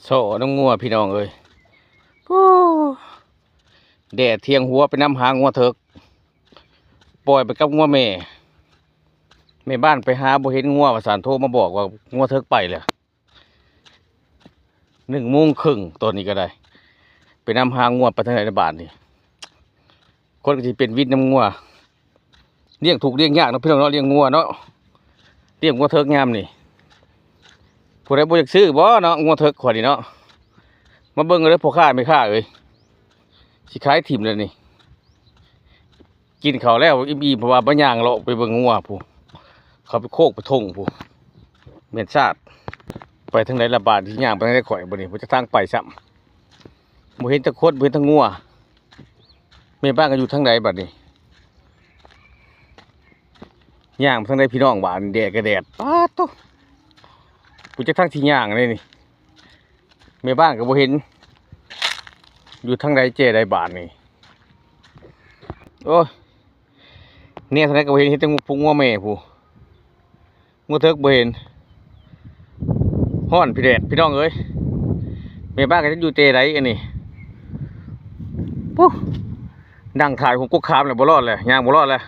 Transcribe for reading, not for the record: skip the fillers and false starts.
โซ่น้องงัวพี่น้องเอ้ยโอ้แดดเที่ยงหัวไปน้ำหางัวเถิกปล่อยไปกับงัวแม่บ้านไปหาบ่เห็นงัวประสานโทรมาบอกว่างัวเถิกไปเลย1:30ตัวนี้ก็ได้ไปน้ำหางัวไปทางไหนในบ้านนี่คนก็จะเป็นวิทย์น้ำงัวเลี้ยงถูกเลี้ยงยากนะพี่น้องเนาะเลี้ยงงัวเนาะเลี้ยงงัวเถิกงามนี่ผู้ใดบ่อยากซื้อบ่เนาะงัวเถิกขวดนี่เนาะมาเบิ่งเลยพ่อค้าไม่ค้าเอ้ยสิขายถิ่มเลยนี่กินข้าวแล้วอิ่มๆเพราะว่าบ่ย่างเลาะไปเบิ่งงัวผู้เขาไปโคกไปทงผู้แม่นชาติไปทางไหนละบาดที่ย่างไปทางไหนข่อยบ่นี่บ่จะทางไปซ้ำบ่เห็นตะคดบ่เห็นตะงัวแม่บ้านก็อยู่ทางไหนบัดนี้ย่างไปทางไหนพี่น้องบ้านแดดก็แดดป๊าดโตผู้จะทางที่ย่างเลยนี่แม่บ้านก็บ่เห็นอยู่ทางใดเจ๊ใดบาทนี่โอ้ยเนี่ยทางไหนก็บ่เห็นแต่งูพุงงัวแม่ผู้งูเถิกบ่เห็นฮ้อนพี่แดดพี่น้องเอ้ยแม่บ้านก็จะอยู่เจ๊ใดอันนี้ปุ๊นั่งถ่ายผมกุ๊กขามเลยบ่รอดเลยย่างบ่รอดเลย